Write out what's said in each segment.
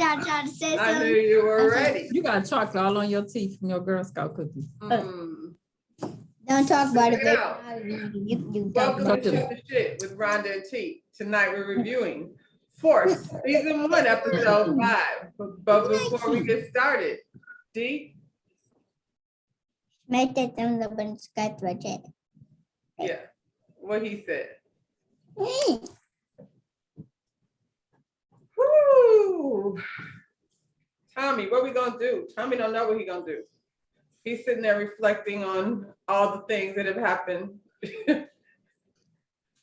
y'all trying to say I knew something? you were ready. You got chocolate all on your teeth from your Girl Scout cookies. Don't talk about it, Check it baby. out. You talk Welcome about to Shoot the Shit with Rhonda and T. Tonight we're reviewing Force, season 1, episode 5. But before we get started, D? Make that thumbs up and subscribe to our channel. Yeah, what he said. Woo! Tommy, what we gonna do? Tommy don't know what he gonna do. He's sitting there reflecting on all the things that have happened.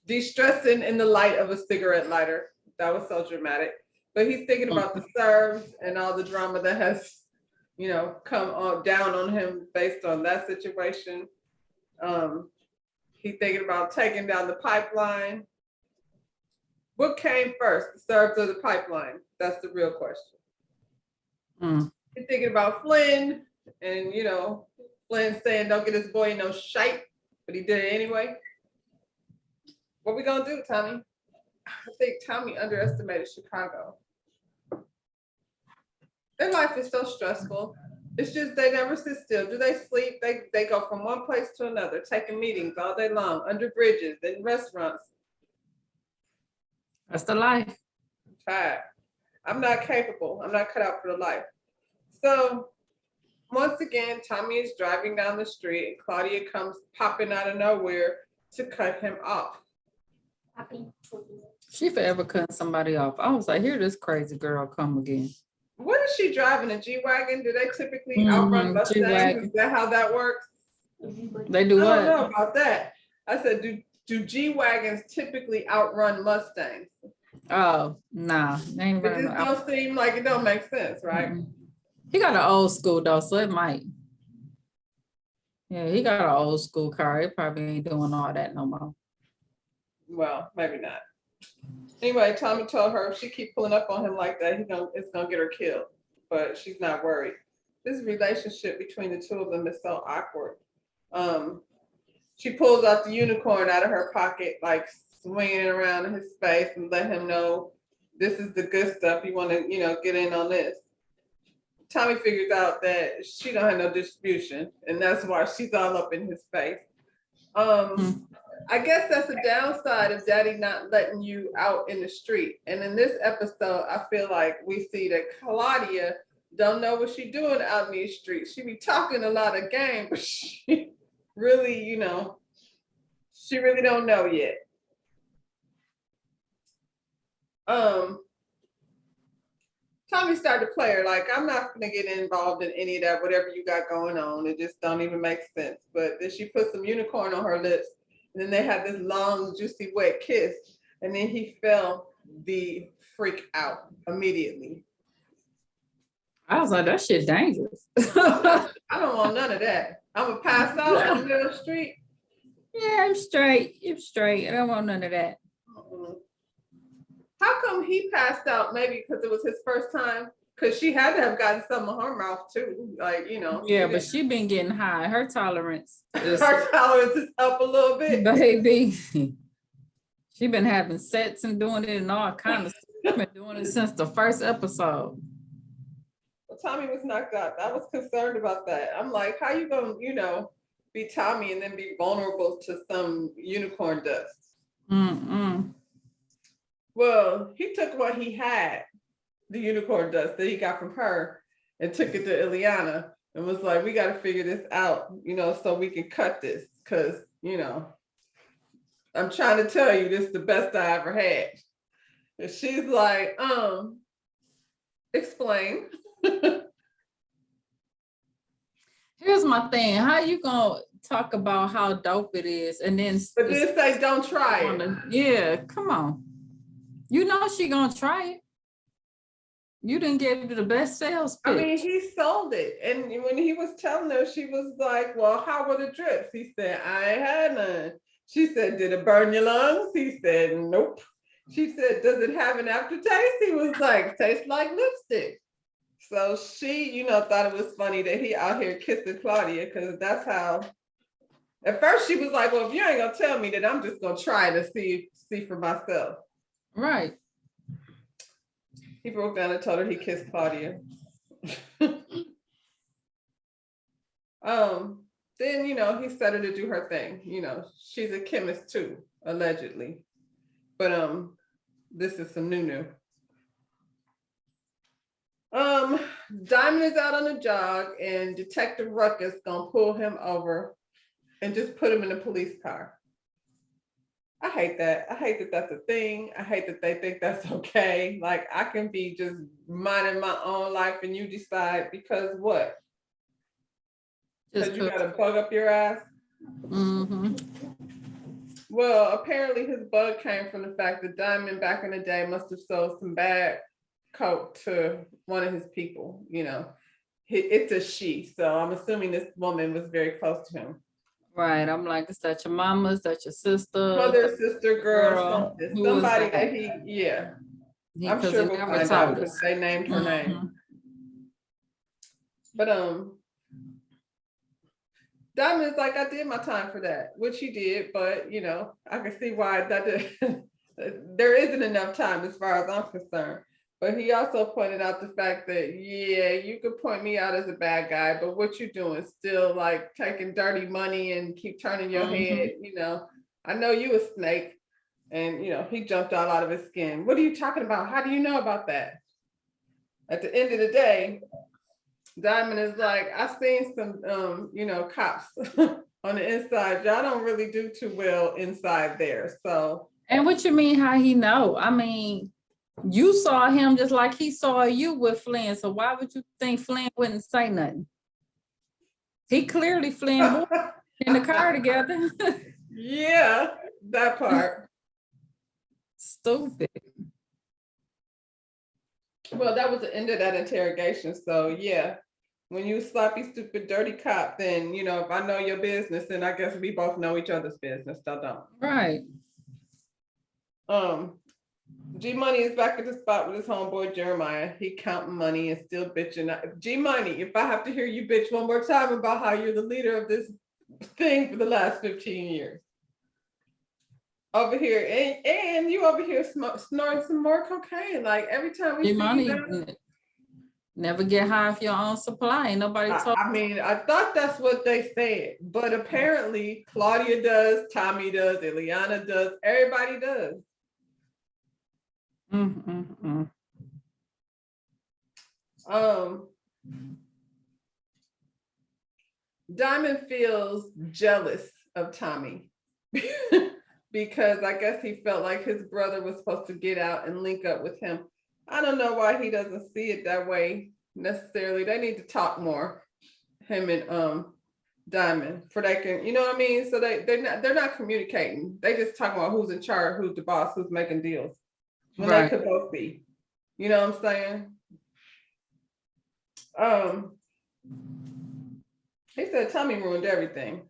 De-stressing in the light of a cigarette lighter. That was so dramatic. But he's thinking about the serves and all the drama that has, come on down on him based on that situation. He's thinking about taking down the pipeline. What came first, the serves or the pipeline? That's the real question. He's thinking about Flynn and, Flynn saying don't get his boy no shite, but he did it anyway. What we gonna do, Tommy? I think Tommy underestimated Chicago. Their life is so stressful. It's just they never sit still. Do they sleep? They go from one place to another, taking meetings all day long, under bridges, in restaurants. That's the life. I'm tired. I'm not capable. I'm not cut out for the life. So once again, Tommy is driving down the street and Claudia comes popping out of nowhere to cut him off. She forever cutting somebody off. I was like, here this crazy girl come again. What is she driving? A G-Wagon? Do they typically outrun Mustangs? G-Wagon. Is that how that works? They do what? I don't know about that. I said, do G-Wagons typically outrun Mustangs? Oh, nah. They ain't It running just no- don't seem like it don't make sense, right? He got an old school though, so it might. Yeah, he got an old school car. He probably ain't doing all that no more. Well, maybe not. Anyway, Tommy told her if she keep pulling up on him like that, it's gonna get her killed. But she's not worried. This relationship between the two of them is so awkward. She pulls out the unicorn out of her pocket, like swinging it around in his face and let him know this is the good stuff. You want to, get in on this. Tommy figures out that she don't have no distribution, and that's why she's all up in his face. I guess that's the downside of daddy not letting you out in the street. And in this episode, I feel like we see that Claudia don't know what she's doing out in these streets. She be talking a lot of game, but she really, she really don't know yet. Tommy started to play her like, I'm not gonna get involved in any of that, whatever you got going on. It just don't even make sense. But then she put some unicorn on her lips. And then they had this long, juicy, wet kiss. And then he fell the freak out immediately. I was like, that shit dangerous. I don't want none of that. I'm gonna pass out in the middle of the street. Yeah, I'm straight. You're straight. I don't want none of that. How come he passed out? Maybe because it was his first time. Because she had to have gotten some in her mouth too. Like, Yeah, but she been getting high. Her tolerance is her tolerance is up a little bit. baby. She been having sets and doing it and all kinds of stuff. She's been doing it since the first episode. Well, Tommy was knocked out. I was concerned about that. I'm like, how you gonna, be Tommy and then be vulnerable to some unicorn dust? Well, he took what he had, the unicorn dust that he got from her, and took it to Ileana and was like, we got to figure this out, so we can cut this. Because, I'm trying to tell you, this is the best I ever had. And she's like, explain. Here's my thing. How you gonna talk about how dope it is and then But then say, don't try it. Yeah, come on. You know she gonna try it. You didn't give it the best sales pitch. I mean, he sold it. And when he was telling her, she was like, well, how were the drips? He said, I ain't had none. She said, did it burn your lungs? He said, nope. She said, does it have an aftertaste? He was like, tastes like lipstick. So she, thought it was funny that he out here kissing Claudia, because that's how, at first she was like, well, if you ain't gonna tell me, then I'm just gonna try to see for myself. Right. He broke down and told her he kissed Claudia. Then, he set her to do her thing. She's a chemist too, allegedly. But this is some new. Diamond is out on a jog and Detective Ruckus gonna pull him over and just put him in a police car. I hate that. I hate that that's a thing. I hate that they think that's okay. Like, I can be just minding my own life and you decide because what? Because you gotta bug up your ass? Well, apparently his bug came from the fact that Diamond back in the day must have sold some bad coke to one of his people. It's a she, so I'm assuming this woman was very close to him. Right. I'm like, is that your mama? Is that your sister? Mother, sister, girl, somebody that yeah. I'm sure we'll find out because they named her name. But Diamond is like, I did my time for that, which he did, but I can see why there isn't enough time as far as I'm concerned. But he also pointed out the fact that, yeah, you could point me out as a bad guy, but what you doing? Still like taking dirty money and keep turning your head, I know you a snake. And, he jumped all out of his skin. What are you talking about? How do you know about that? At the end of the day, Diamond is like, I've seen some, cops on the inside. Y'all don't really do too well inside there. So. And what you mean, how he know? I mean, you saw him just like he saw you with Flynn. So why would you think Flynn wouldn't say nothing? He clearly Flynn in the car together. Yeah, that part. Stupid. Well, that was the end of that interrogation. So yeah, when you sloppy, stupid, dirty cop, then if I know your business, then I guess we both know each other's business. Don't. Right. G Money is back at the spot with his homeboy Jeremiah. He counting money and still bitching. G Money, if I have to hear you bitch one more time about how you're the leader of this thing for the last 15 years. Over here, and you over here snorting some more cocaine. Like every time we G Money see you, never get high off your own supply. Ain't nobody told. I mean, I thought that's what they said, but apparently Claudia does, Tommy does, Ileana does, everybody does. Diamond feels jealous of Tommy because I guess he felt like his brother was supposed to get out and link up with him. I don't know why he doesn't see it that way necessarily. They need to talk more, him and Diamond, for they can, you know what I mean? So they're not communicating. They just talking about who's in charge, who's the boss, who's making deals. When right. They could both be. You know what I'm saying? He said Tommy ruined everything.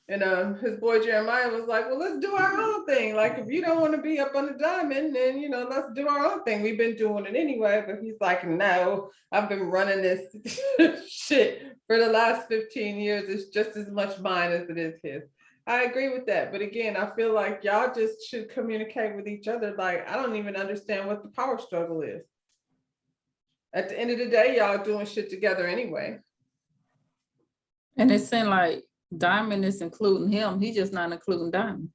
And his boy Jeremiah was like, well, let's do our own thing. Like, if you don't want to be up on the Diamond, then, let's do our own thing. We've been doing it anyway. But he's like, no, I've been running this shit for the last 15 years. It's just as much mine as it is his. I agree with that. But again, I feel like y'all just should communicate with each other. Like, I don't even understand what the power struggle is. At the end of the day, y'all doing shit together anyway. And it seemed like Diamond is including him. He's just not including Diamond.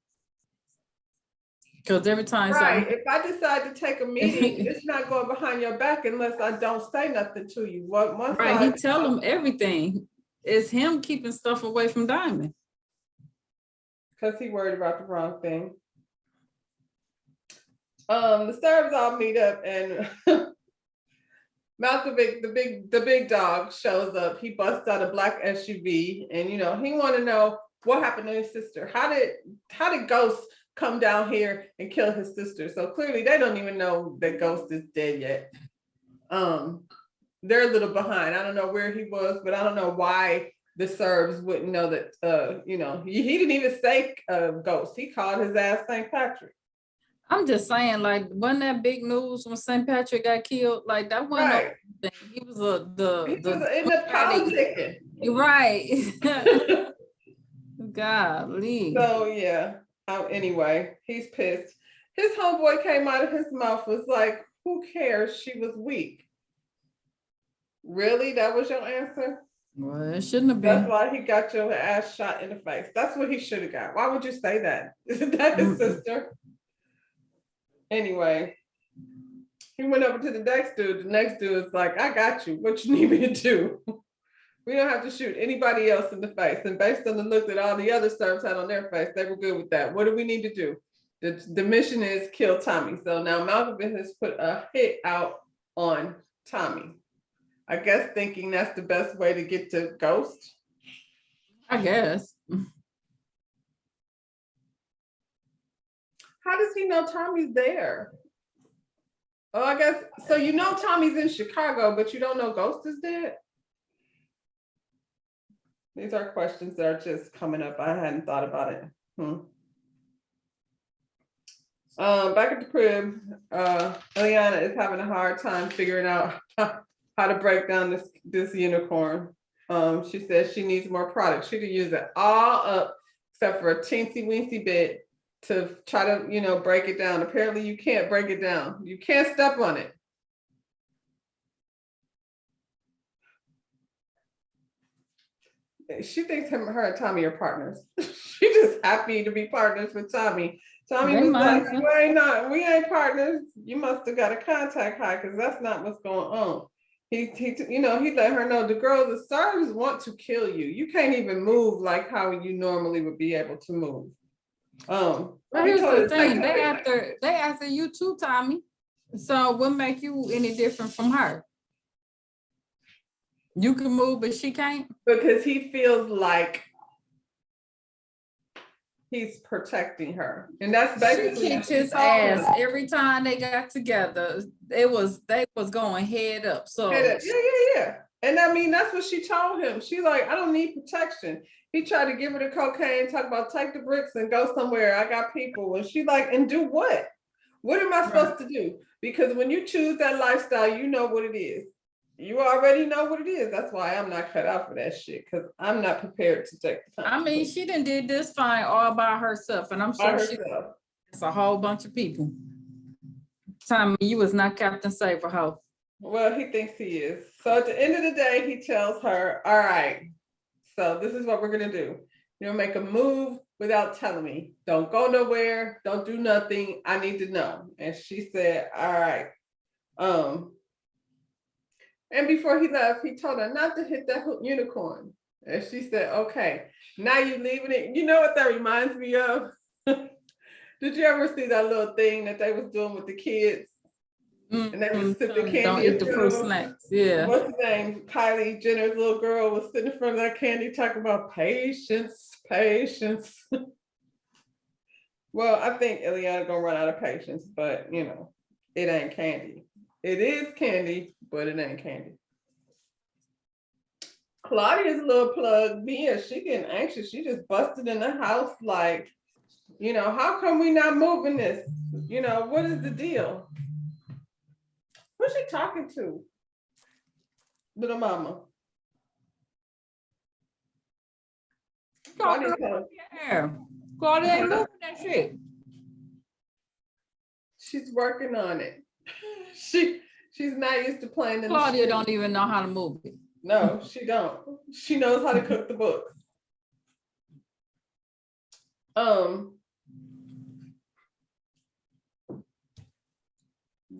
Because every time. Right. If I decide to take a meeting, it's not going behind your back unless I don't say nothing to you. Right. He tell him everything. It's him keeping stuff away from Diamond. Because he worried about the wrong thing. The Serbs all meet up and Malkovich, the big dog, shows up. He busts out a black SUV, and he want to know what happened to his sister. How did Ghost come down here and kill his sister? So clearly they don't even know that Ghost is dead yet. They're a little behind. I don't know where he was, but I don't know why the Serbs wouldn't know that. He didn't even say Ghost. He called his ass St. Patrick. I'm just saying, like, wasn't that big news when St. Patrick got killed? Like, that wasn't right. He was in the politicking. Right. Golly. So yeah. Anyway, he's pissed. His homeboy came out of his mouth was like, who cares? She was weak. Really? That was your answer? Well, it shouldn't have That's been. why he got your ass shot in the face. That's what he should have got. Why would you say that? Isn't that his sister? Anyway, he went over to the next dude. The next dude is like, I got you. What you need me to do? We don't have to shoot anybody else in the face. And based on the look that all the other servers had on their face, they were good with that. What do we need to do? The mission is kill Tommy. So now Malcolm has put a hit out on Tommy. I guess thinking that's the best way to get to Ghost. I guess. How does he know Tommy's there? Oh, I guess, so you know Tommy's in Chicago, but you don't know Ghost is dead? These are questions that are just coming up. I hadn't thought about it. Back at the crib, Eliana is having a hard time figuring out how to break down this unicorn. She says she needs more product. She could use it all up except for a teensy weensy bit to try to, break it down. Apparently you can't break it down. You can't step on it. She thinks her and Tommy are partners. She's just happy to be partners with Tommy. Tommy They was might like, we ain't partners. You must have got a contact high because that's not what's going on. He let her know the girls, the servers want to kill you. You can't even move like how you normally would be able to move. But here's the thing, they after you too, Tommy. So what make you any different from her? You can move, but she can't? Because he feels like he's protecting her. And that's basically She kicked his ass every time they got together. They was going head up. So yeah. And I mean, that's what she told him. She like, I don't need protection. He tried to give her the cocaine, talk about take the bricks and go somewhere. I got people. And she like, and do what? What am I supposed to do? Because when you choose that lifestyle, you know what it is. You already know what it is. That's why I'm not cut out for that shit, because I'm not prepared to take the time. I mean, she done did this fine all by herself, and I'm sure it's a whole bunch of people. Tommy, you was not Captain Saberhouse. Well, he thinks he is. So at the end of the day, he tells her, all right, so this is what we're gonna do. You'll make a move without telling me. Don't go nowhere, don't do nothing. I need to know. And she said, all right. And before he left, he told her not to hit that unicorn. And she said, okay, now you leaving it. You know what that reminds me of? Did you ever see that little thing that they was doing with the kids? And they was sipping candy. Don't eat the fruit snacks. Yeah. What's the name? Kylie Jenner's little girl was sitting in front of that candy talking about patience. Well, I think Eliana gonna run out of patience, but it ain't candy. It is candy, but it ain't candy. Claudia's little plug, Mia, she getting anxious. She just busted in the house like, how come we not moving this? What is the deal? Who's she talking to? Little mama. Claudia ain't moving that shit. She's working on it. She's not used to playing in Claudia don't even know how to move it. No, she don't. She knows how to cook the books.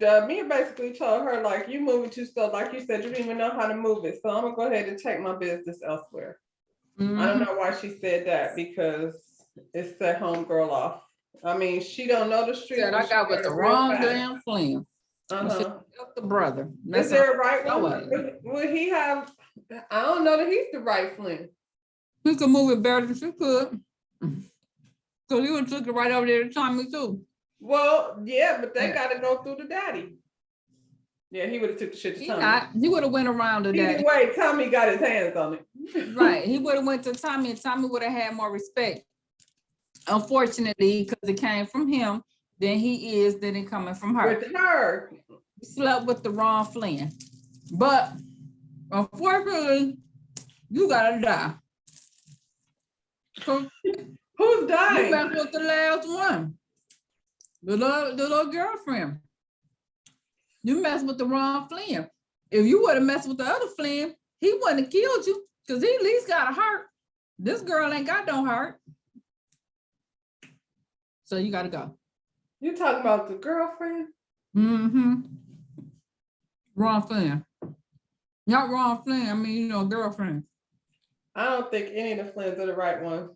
Mia basically told her, like, you moving too slow. Like you said, you don't even know how to move it. So I'm gonna go ahead and take my business elsewhere. I don't know why she said that, because it set homegirl off. I mean, she don't know the street. Said I got with the wrong damn Flynn. The brother. Is there a right one? Would he have? I don't know that he's the right Flynn. He could move it better than she could. So he would took it right over there to Tommy too. Well, yeah, but they got to go through the daddy. Yeah, he would have took the shit to Tommy. He would have went around the daddy. Either way, Tommy got his hands on it. Right, he would have went to Tommy, and Tommy would have had more respect. Unfortunately, because it came from him, than it coming from her. With her. He slept with the wrong Flynn. But unfortunately, you gotta die. So, who's dying? You back with the last one. The little girlfriend. You messed with the wrong Flynn. If you would have messed with the other Flynn, he wouldn't have killed you because he at least got a heart. This girl ain't got no heart. So you gotta go. You talking about the girlfriend? Mm-hmm. Wrong Flynn. Not wrong Flynn, I mean, girlfriend. I don't think any of the Flynns are the right ones.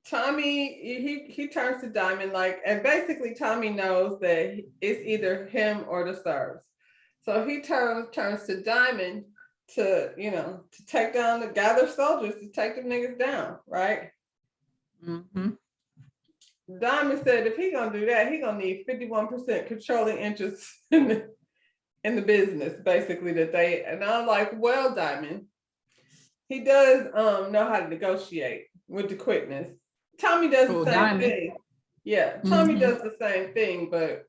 Tommy, he turns to Diamond and basically Tommy knows that it's either him or the Serbs. So he turns to Diamond to take down the gather soldiers to take them niggas down, right? Mm-hmm. Diamond said if he gonna do that, he gonna need 51% controlling interest in the business, basically and I'm like, well, Diamond, he does know how to negotiate with the quickness. Tommy does the same Diamond. thing. Yeah, Tommy does the same thing, but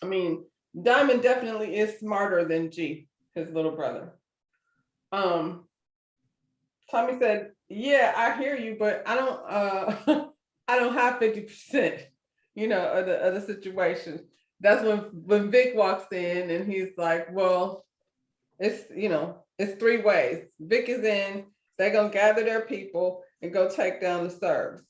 I mean, Diamond definitely is smarter than G, his little brother. Tommy said, yeah, I hear you, but I don't I don't have 50%, of the situation. That's when Vic walks in and he's like, well, it's three ways. Vic is in, they're gonna gather their people and go take down the Serbs.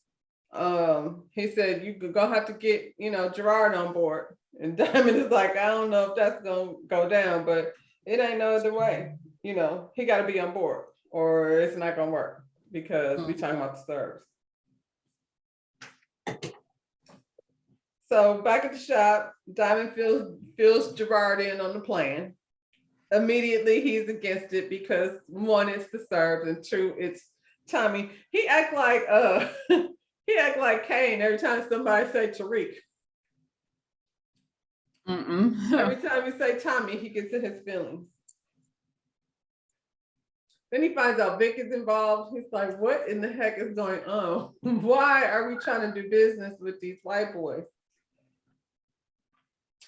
He said you're gonna have to get Gerard on board. And Diamond is like, I don't know if that's gonna go down, but it ain't no other way. He gotta be on board or it's not gonna work because we talking about the Serbs. So back at the shop, Diamond fills Gerard in on the plan. Immediately he's against it because one, it's the Serbs, and two, it's Tommy. He act like Kane every time somebody say Tariq. Every time you say Tommy, he gets in his feelings. Then he finds out Vic is involved. He's like, what in the heck is going on? Why are we trying to do business with these white boys?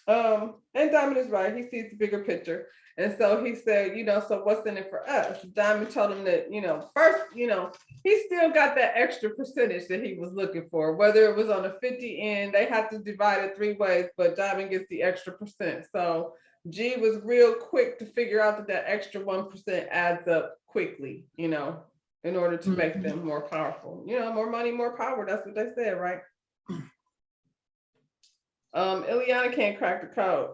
And Diamond is right. He sees the bigger picture. And so he said, so what's in it for us? Diamond told him that, first, he still got that extra percentage that he was looking for, whether it was on a 50 end, they have to divide it three ways, but Diamond gets the extra percent. So G was real quick to figure out that extra 1% adds up quickly, in order to make them more powerful. More money, more power. That's what they said, right? Ileana can't crack the code.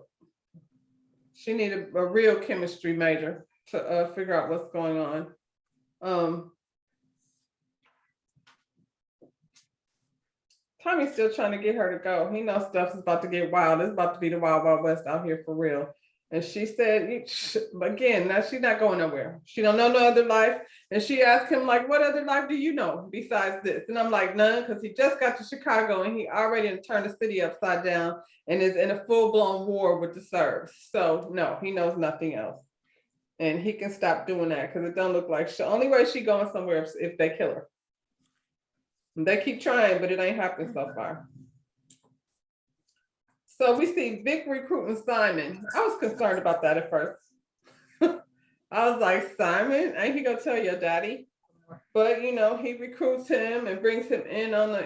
She needed a real chemistry major to figure out what's going on. Tommy's still trying to get her to go. He knows stuff is about to get wild. It's about to be the Wild Wild West out here for real. And she said, again, now she's not going nowhere. She don't know no other life. And she asked him, what other life do you know besides this? And I'm like, none, because he just got to Chicago and he already turned the city upside down and is in a full-blown war with the Serbs. So no, he knows nothing else. And he can stop doing that because it don't look like the only way she going somewhere is if they kill her. And they keep trying, but it ain't happening so far. So we see Vic recruiting Simon. I was concerned about that at first. I was like, Simon, ain't he gonna tell your daddy? But he recruits him and brings him in on the,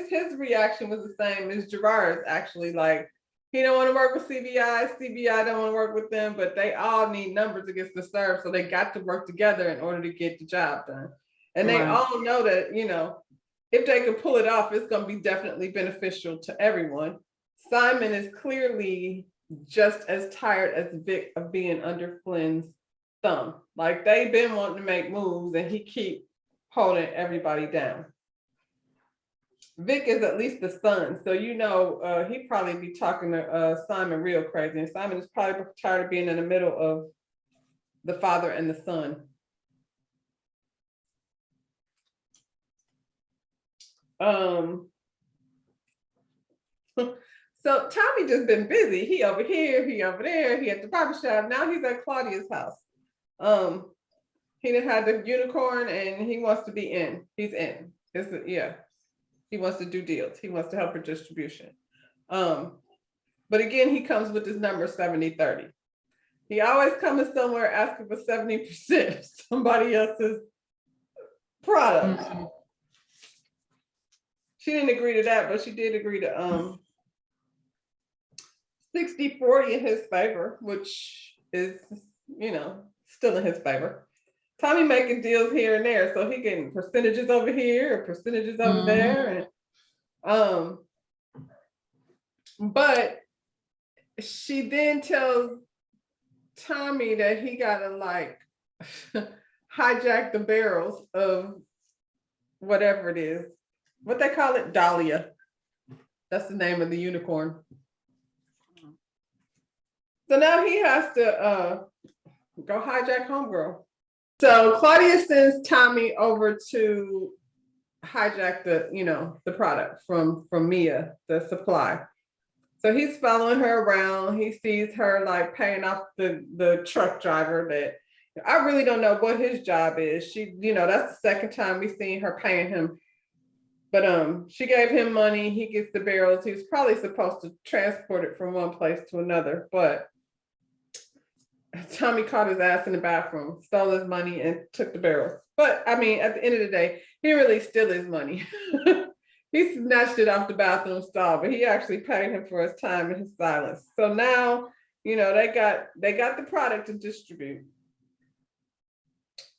his reaction was the same as Gerard's actually. Like, he don't want to work with CBI don't want to work with them, but they all need numbers against the Serbs, so they got to work together in order to get the job done. And they all know that, if they can pull it off, it's gonna be definitely beneficial to everyone. Simon is clearly just as tired as Vic of being under Flynn's thumb. Like, they've been wanting to make moves and he keep holding everybody down. Vic is at least the son, so he'd probably be talking to Simon real crazy. And Simon is probably tired of being in the middle of the father and the son. So Tommy just been busy. He over here, he over there, he at the barbershop. Now he's at Claudia's house. He done had the unicorn and he wants to be in. He's in. He wants to do deals. He wants to help with distribution. But again, he comes with his number 70-30. He always comes somewhere asking for 70% of somebody else's product. She didn't agree to that, but she did agree to 60-40 in his favor, which is, still in his favor. Tommy making deals here and there, so he getting percentages over here or percentages over there, and but she then tells Tommy that he gotta like hijack the barrels of whatever it is, what they call it, Dahlia. That's the name of the unicorn. So now he has to go hijack homegirl. So Claudia sends Tommy over to hijack the product from Mia, the supply. So he's following her around. He sees her like paying off the truck driver that I really don't know what his job is. She, that's the second time we've seen her paying him. But she gave him money. He gets the barrels. He was probably supposed to transport it from one place to another, but Tommy caught his ass in the bathroom, stole his money, and took the barrels. But I mean, at the end of the day, he didn't really steal his money. He snatched it off the bathroom stall, but he actually paid him for his time and his silence. So now, they got the product to distribute.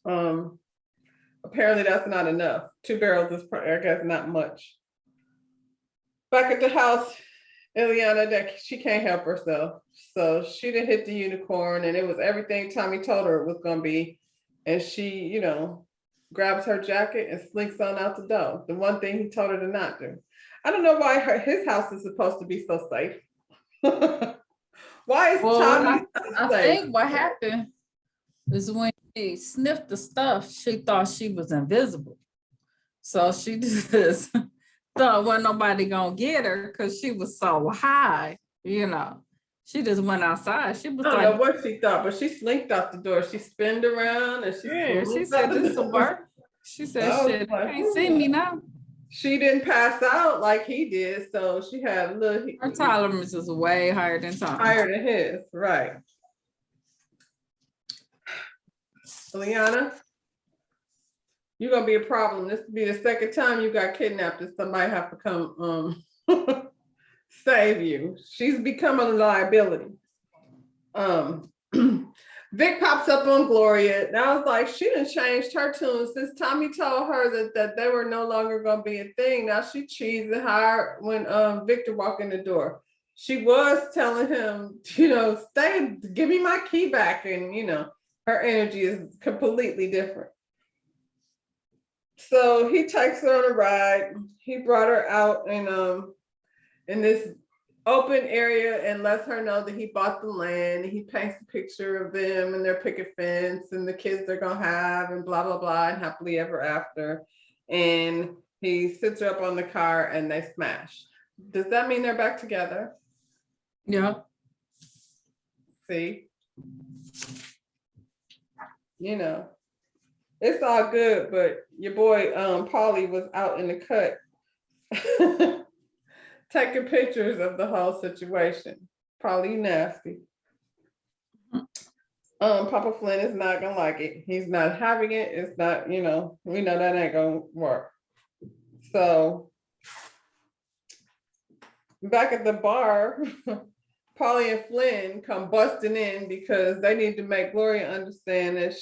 Apparently that's not enough. 2 barrels is, I guess, not much. Back at the house, Ileana, that she can't help herself. So she done hit the unicorn, and it was everything Tommy told her it was gonna be. And she, grabs her jacket and slinks on out the door. The one thing he told her to not do. I don't know why his house is supposed to be so safe. Why is Tommy I safe? think what happened is when she sniffed the stuff, she thought she was invisible. So she just thought wasn't nobody gonna get her because she was so high, She just went outside. She was I don't like, know what she thought, but she slinked out the door. She spinned around and she said this will work. She said, I was shit, like, you can't see me now. She didn't pass out like he did, so she had a little Her tolerance is way higher than Tom's. higher than his, right? Liana, you're gonna be a problem. This will be the second time you got kidnapped and somebody have to come save you. She's becoming a liability. Vic pops up on Gloria, and I was like, she done changed her tune since Tommy told her that they were no longer gonna be a thing. Now she cheesing higher when Victor walked in the door. She was telling him, stay, give me my key back, and her energy is completely different. So he takes her on a ride. He brought her out in this open area and lets her know that he bought the land. He paints a picture of them and their picket fence and the kids they're gonna have and blah blah blah and happily ever after. And he sits her up on the car and they smash. Does that mean they're back together? Yeah. See, it's all good, but your boy Paulie was out in the cut taking pictures of the whole situation. Probably nasty. Papa Flynn is not gonna like it. He's not having it. It's not, we know that ain't gonna work. So back at the bar, Paulie and Flynn come busting in because they need to make Gloria understand that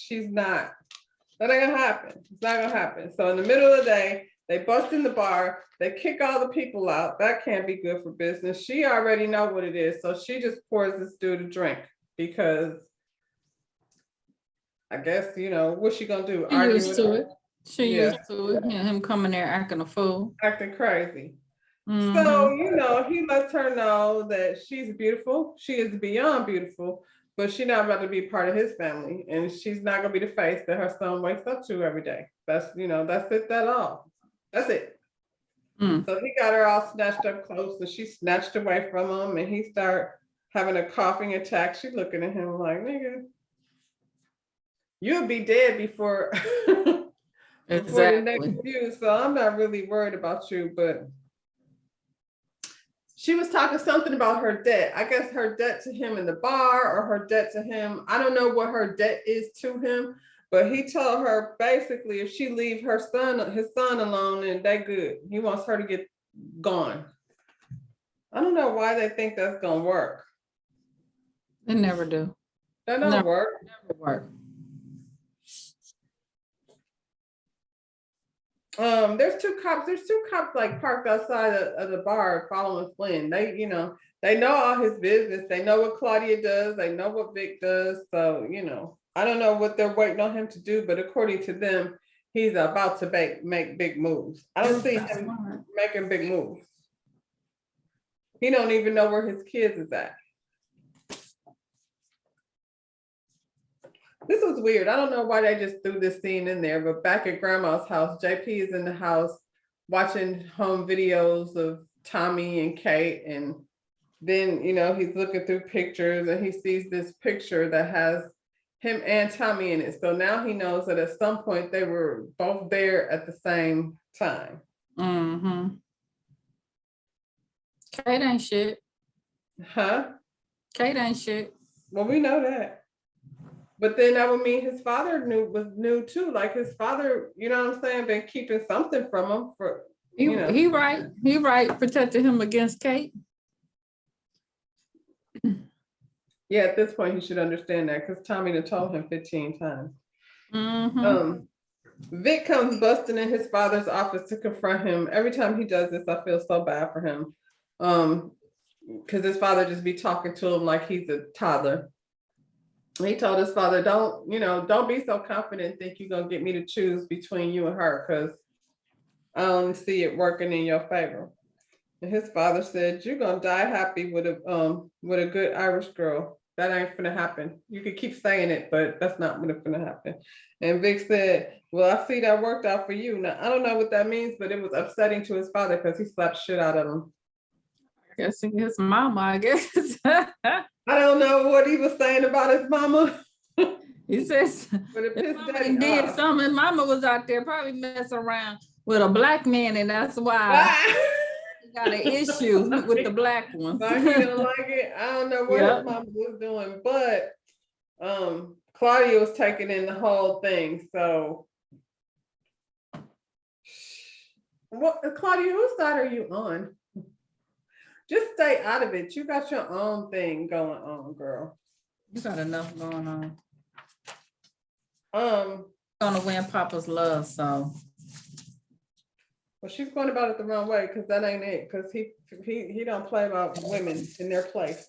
that ain't gonna happen. It's not gonna happen. So in the middle of the day, they bust in the bar, they kick all the people out. That can't be good for business. She already know what it is. So she just pours this dude a drink because I guess, what's she gonna do? She used to it. She Yeah. used to it. Him coming there acting a fool. Acting crazy. Mhm. So, he lets her know that she's beautiful. She is beyond beautiful, but she's not about to be part of his family. And she's not gonna be the face that her son wakes up to every day. That's it, that's all. That's it. Mm. So he got her all snatched up close and she snatched away from him and he started having a coughing attack. She looking at him like, nigga, you'll be dead before, before the next Exactly. few. So I'm not really worried about you, but she was talking something about her debt. I guess her debt to him in the bar or her debt to him. I don't know what her debt is to him, But he told her basically if she leave his son alone, and they good. He wants her to get gone. I don't know why they think that's gonna work. It never do. That don't No. work. Never work. There's two cops like parked outside of the bar following Flynn. They know all his business. They know what Claudia does. They know what Vic does. So, I don't know what they're waiting on him to do, but according to them, he's about to make big moves. I don't see That's him smart. making big moves. He don't even know where his kids is at. This was weird. I don't know why they just threw this scene in there, but back at grandma's house, JP is in the house watching home videos of Tommy and Kate. And then, he's looking through pictures and he sees this picture that has him and Tommy in it. So now he knows that at some point they were both there at the same time. Mm-hmm. Kate ain't shit. Huh? Kate ain't shit. Well, we know that. But then that would mean his father was new too. Like his father, you know what I'm saying, been keeping something from him for, He right. He right. Protected him against Kate. Yeah, at this point he should understand that because Tommy done told him 15 times. Mm-hmm. Vic comes busting in his father's office to confront him. Every time he does this, I feel so bad for him. Because his father just be talking to him like he's a toddler. He told his father, don't be so confident, think you're gonna get me to choose between you and her, because I don't see it working in your favor. And his father said, you're gonna die happy with a good Irish girl. That ain't gonna happen. You can keep saying it, but that's not what's gonna happen. And Vic said, well, I see that worked out for you. Now, I don't know what that means, but it was upsetting to his father because he slapped shit out of him. I guess his mama, I guess. I don't know what he was saying about his mama. He says, But it his pissed mama Daddy did off. something. Mama was out there probably messing around with a black man, and that's why Ah! he got an issue with the black ones. Why he don't like it? I don't know what Yep. his mama was doing, but Claudia was taking in the whole thing. So, what, Claudia, whose side are you on? Just stay out of it. You got your own thing going on, girl. You got enough going on. Well, Gonna win Papa's love, so she's going about it the wrong way because that ain't it. Because he don't play about women in their place.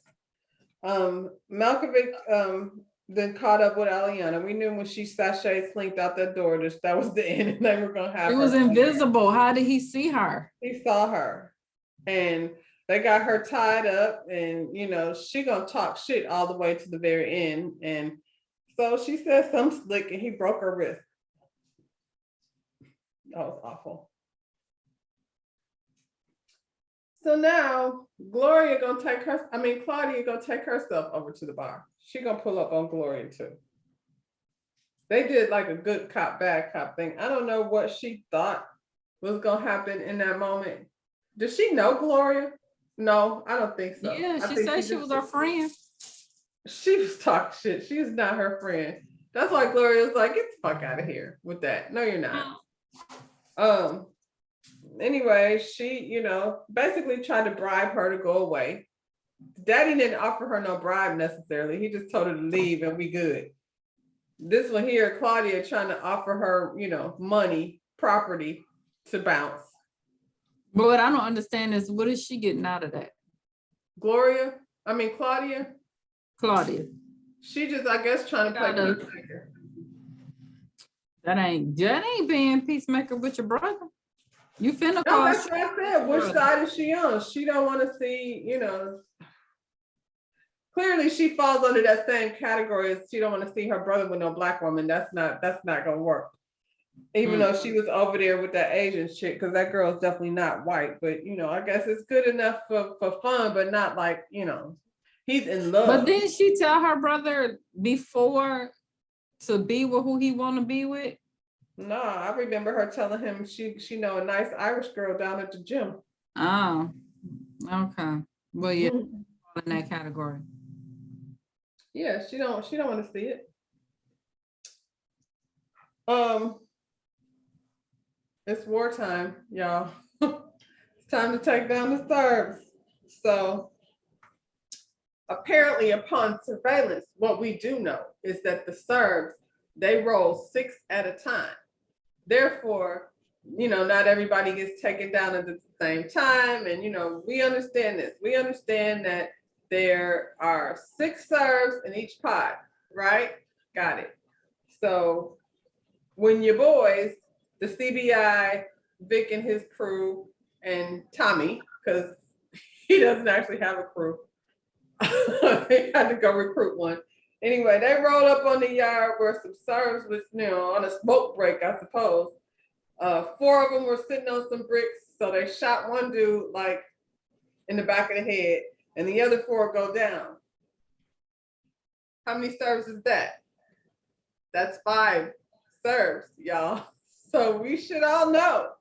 Malkovich then caught up with Aliana. We knew when she sashayed, slinked out that door, that was the end, and they were gonna have she her. was invisible. How did he see her? He saw her, and they got her tied up, and she gonna talk shit all the way to the very end. And so she said something slick, and he broke her wrist. That was awful. So now Claudia gonna take herself over to the bar. She gonna pull up on Gloria too. They did like a good cop, bad cop thing. I don't know what she thought was gonna happen in that moment. Did she know Gloria? No, I don't think so. Yeah, I she think said she was her friend. She was talking shit. She is not her friend. That's why Gloria was like, get the fuck out of here with that. No, you're not. Anyway, she, basically tried to bribe her to go away. Daddy didn't offer her no bribe necessarily. He just told her to leave and we good. This one here, Claudia trying to offer her, money, property to bounce. But what I don't understand is what is she getting out of that? Claudia. Claudia. She just, I guess, trying to play peacemaker. That ain't being peacemaker with your brother. You finna No, call. that's what I said. Which side is she on? She don't want to see, clearly she falls under that same category as she don't want to see her brother with no black woman. That's not gonna work. Even though she was over there with that Asian chick, because that girl is definitely not white. But I guess it's good enough for fun, but not like, he's in love. But didn't she tell her brother before to be with who he want to be with? No, I remember her telling him she know a nice Irish girl down at the gym. Oh, okay. Well, yeah, in that category. Yeah, she don't want to see it. It's wartime, y'all. It's time to take down the Serbs. So apparently upon surveillance, what we do know is that the Serbs, they roll 6 at a time. Therefore, not everybody gets taken down at the same time. And, we understand this. We understand that there are 6 Serbs in each pod, right? Got it. So when your boys, the CBI, Vic and his crew, and Tommy, because he doesn't actually have a crew, they had to go recruit one. Anyway, they rolled up on the yard where some Serbs was, on a smoke break, I suppose. 4 of them were sitting on some bricks, so they shot one dude like in the back of the head, and the other 4 go down. How many Serbs is that? That's 5 Serbs, y'all. So we should all know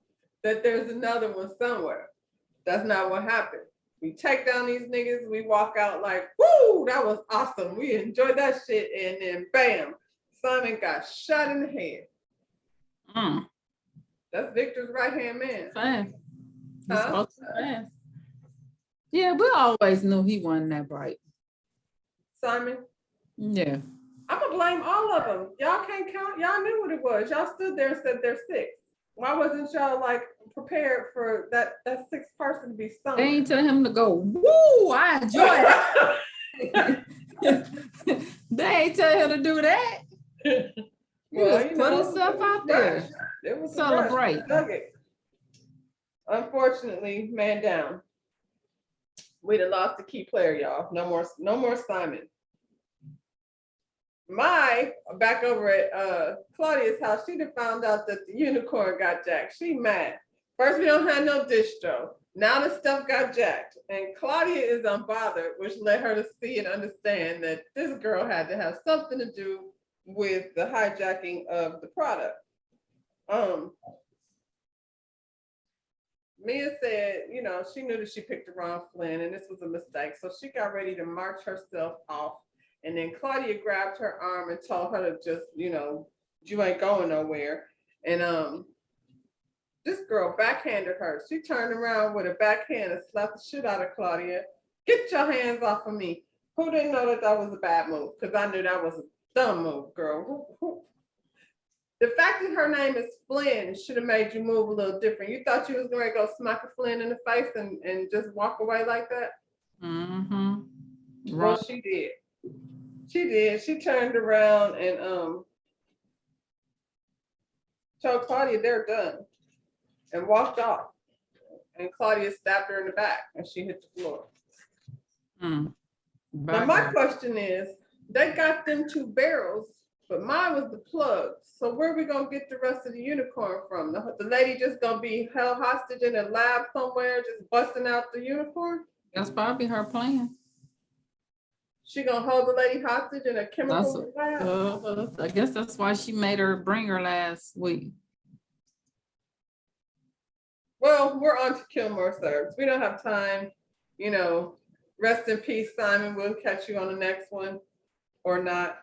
that there's another one somewhere. That's not what happened. We take down these niggas, we walk out like, woo, that was awesome. We enjoyed that shit. And then bam, Simon got shot in the head. That's Victor's right-hand man. Fast. Huh? Fast. Yeah, we always knew he wasn't that bright. Simon? Yeah. I'm gonna blame all of them. Y'all can't count. Y'all knew what it was. Y'all stood there and said they're 6. Why wasn't y'all like prepared for that 6th person to be stoned? They ain't tell him to go, woo, I enjoy it. They ain't tell him to do that. Well, just put himself out there. It was Celebrate. Nugget. Unfortunately, man down. We done lost a key player, y'all. No more Simon. Back over at Claudia's house, she done found out that the unicorn got jacked. She mad. First, we don't have no distro. Now the stuff got jacked. And Claudia is unbothered, which led her to see and understand that this girl had to have something to do with the hijacking of the product. Mia said, she knew that she picked the wrong Flynn and this was a mistake. So she got ready to march herself off. And then Claudia grabbed her arm and told her to just, you ain't going nowhere. And this girl backhanded her. She turned around with a backhand and slapped the shit out of Claudia. Get your hands off of me. Who didn't know that was a bad move? Because I knew that was a dumb move, girl. The fact that her name is Flynn should have made you move a little different. You thought you was going to go smack a Flynn in the face and just walk away like that? Mm-hmm. Well, she did. She did. She turned around and told Claudia they're done and walked off. And Claudia stabbed her in the back and she hit the floor. Now my question is, they got them 2 barrels, but mine was the plug. So where are we gonna get the rest of the unicorn from? The lady just gonna be held hostage in a lab somewhere, just busting out the unicorn? That's probably her plan. She gonna hold the lady hostage in a chemical lab? I guess that's why she made her bring her last week. Well, we're on to kill more Serbs. We don't have time. Rest in peace, Simon. We'll catch you on the next one or not.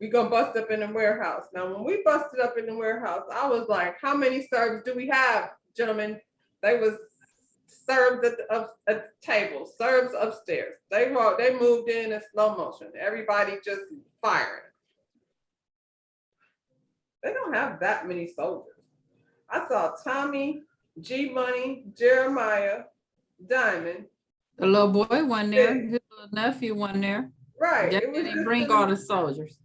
We gonna bust up in the warehouse. Now, when we busted up in the warehouse, I was like, how many Serbs do we have, gentlemen? They was Serbs at the table, Serbs upstairs. They moved in slow motion. Everybody just firing. They don't have that many soldiers. I saw Tommy, G Money, Jeremiah, Diamond. The little boy wasn't there. His little nephew wasn't there. Right. They didn't bring all the soldiers.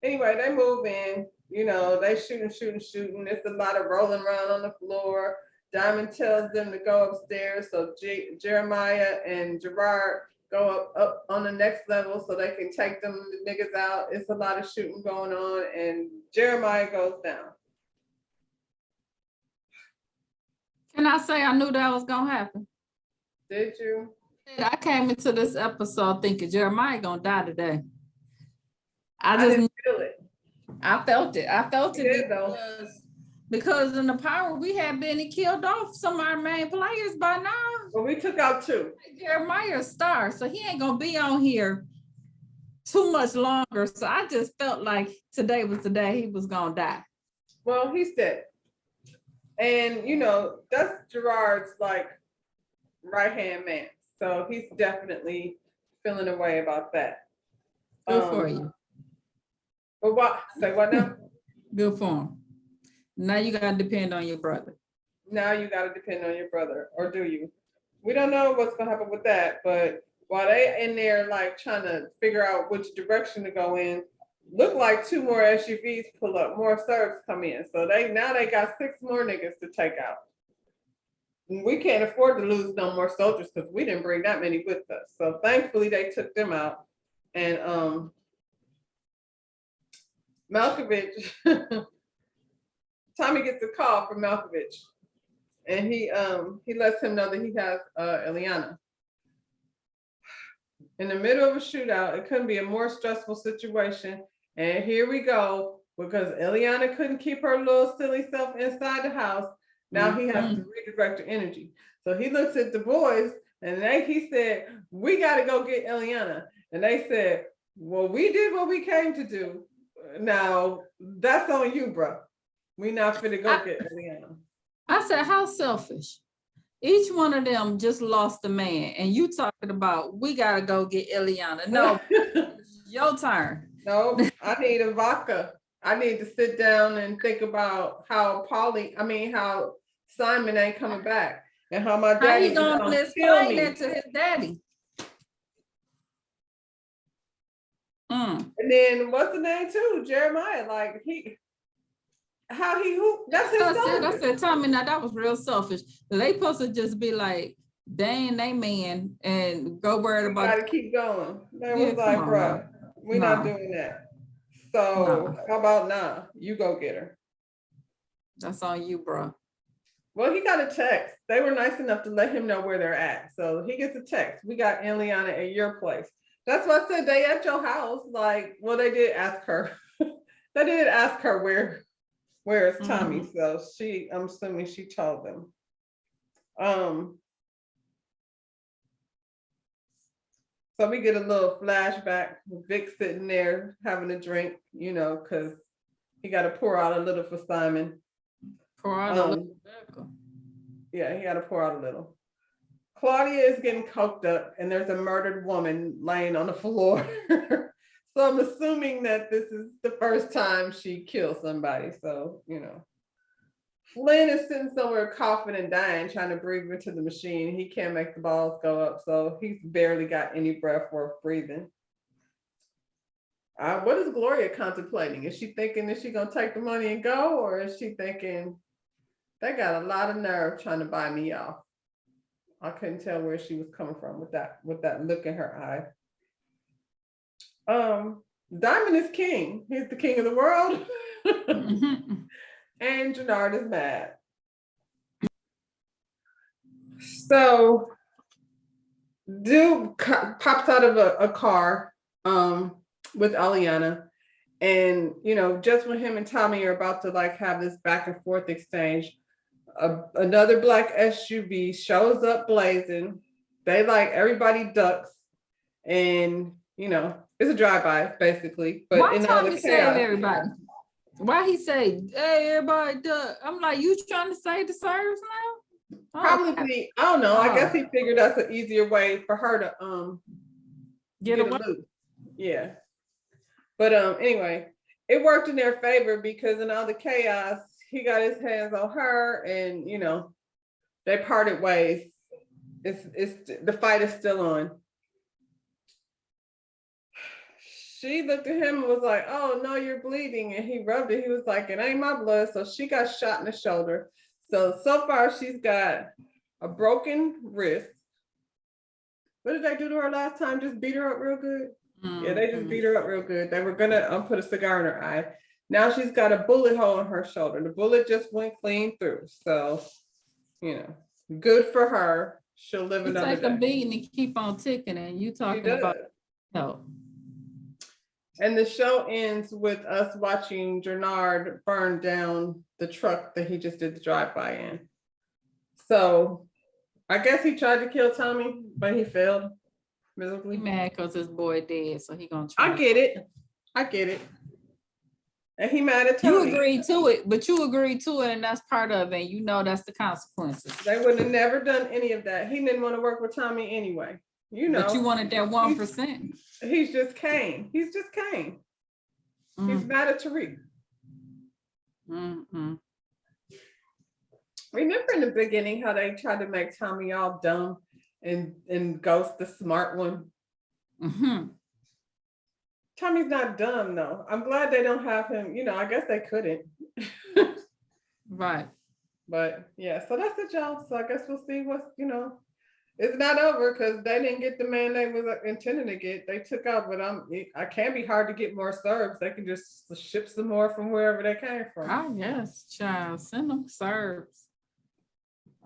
Anyway, they move in. They shooting. It's a lot of rolling around on the floor. Diamond tells them to go upstairs. So Jeremiah and Gerard go up on the next level so they can take them the niggas out. It's a lot of shooting going on, and Jeremiah goes down. Can I say I knew that was gonna happen? Did you? I came into this episode thinking Jeremiah gonna die today. I didn't feel it. I felt it. I felt it because in the power we had been killed off some of our main players by now. Well, we took out 2. Jeremiah's a star, so he ain't gonna be on here too much longer. So I just felt like today was the day he was gonna die. Well, he's dead. And you know, that's Gerard's like right-hand man. So he's definitely feeling a way about that. Good for you. But what say what now? Good for him. Now you gotta depend on your brother. Now you gotta depend on your brother, or do you? We don't know what's gonna happen with that, but while they in there like trying to figure out which direction to go in, look like 2 more SUVs pull up, more Serbs come in. So they got 6 more niggas to take out. And we can't afford to lose no more soldiers because we didn't bring that many with us. So thankfully they took them out. And Malkovich, Tommy gets a call from Malkovich, and he lets him know that he has Eliana. In the middle of a shootout, it couldn't be a more stressful situation. And here we go, because Eliana couldn't keep her little silly self inside the house. Now he has to redirect the energy. So he looks at the boys and he said, we got to go get Eliana. And they said, well, we did what we came to do. Now that's on you, bro. We not finna go get Eliana. I said, how selfish. Each one of them just lost a man, and you talking about we gotta go get Eliana. No, your turn. No, I need a vodka. I need to sit down and think about how how Simon ain't coming back, and how my How daddy he gonna kill explain me. that to his daddy? And then what's the name too? Jeremiah. Like that's his son. I said, Tommy, now that was real selfish. They supposed to just be like, they ain't they man and go worried about. Gotta keep going. They Yeah, was like, come on, bro, man. we're not doing that. So how about now? You go get her. That's on you, bro. Well, he got a text. They were nice enough to let him know where they're at. So he gets a text. We got Eliana at your place. That's why I said they at your house. Like, well, they did ask her. They did ask her where is Tommy. So I'm assuming she told them. So we get a little flashback. Vic sitting there having a drink, you know, because he got to pour out a little for Simon. Pour out a little. Yeah, he got to pour out a little. Claudia is getting coked up, and there's a murdered woman laying on the floor. So I'm assuming that this is the first time she killed somebody. So, you know, Flynn is sitting somewhere coughing and dying, trying to breathe into the machine. He can't make the balls go up, so he's barely got any breath worth breathing. What is Gloria contemplating? Is she thinking that she's gonna take the money and go, or is she thinking they got a lot of nerve trying to buy me off? I couldn't tell where she was coming from with that look in her eye. Diamond is king. He's the king of the world. And Gennard is mad. So Duke pops out of a car with Eliana. And, you know, just when him and Tommy are about to like have this back and forth exchange, another black SUV shows up blazing. They like, everybody ducks, and you know, it's a drive-by basically. But why in all the Tommy save chaos, everybody? Why he say, hey, everybody duck? I'm like, you trying to save the Serbs now? probably, I don't know. I guess he figured that's an easier way for her to get away. loose. Yeah. But anyway, it worked in their favor because in all the chaos, he got his hands on her, and you know, they parted ways. It's the fight is still on. She looked at him and was like, oh no, you're bleeding. And he rubbed it. He was like, it ain't my blood. So she got shot in the shoulder. So far she's got a broken wrist. What did they do to her last time? Just beat her up real good? Yeah, they just beat her up real good. They were gonna put a cigar in her eye. Now she's got a bullet hole in her shoulder. The bullet just went clean through. So, you know, good for her. She'll live another day. It's like a beating and keep on ticking, and you talking about no. And the show ends with us watching Gennard burn down the truck that he just did the drive-by in. So I guess he tried to kill Tommy, but he failed. He miserably. mad because his boy dead, so he gonna try. I get it. I get it. And he mad at You Tommy. agreed to it, but you agreed to it, and that's part of it. You know that's the consequences. They would have never done any of that. He didn't want to work with Tommy anyway. You know, But you wanted that 1%. he's just Kane. He's just Kane. He's mad at Tariq. Mm-mm. Remember in the beginning how they tried to make Tommy all dumb and Ghost the smart one? Mhm. Tommy's not dumb though. I'm glad they don't have him. You know, I guess they couldn't. Right. But yeah, so that's it, y'all. So I guess we'll see what's, you know, it's not over because they didn't get the man they was intending to get. They took out, but I can't be hard to get more Serbs. They can just ship some more from wherever they came from. I guess, child, send them Serbs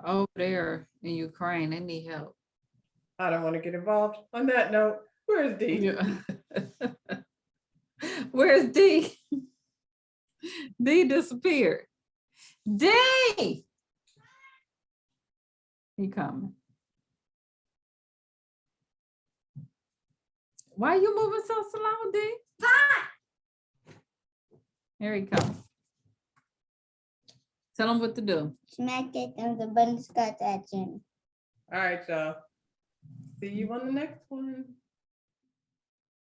over there in Ukraine. They need help. I don't want to get involved. On that note, where's D? Yeah. Where's D? D disappeared. D! He coming. Why you moving so slow, D? Here he comes. Tell him what to do. Smack it on the butterscotch at Jenny. All right, y'all. See you on the next one.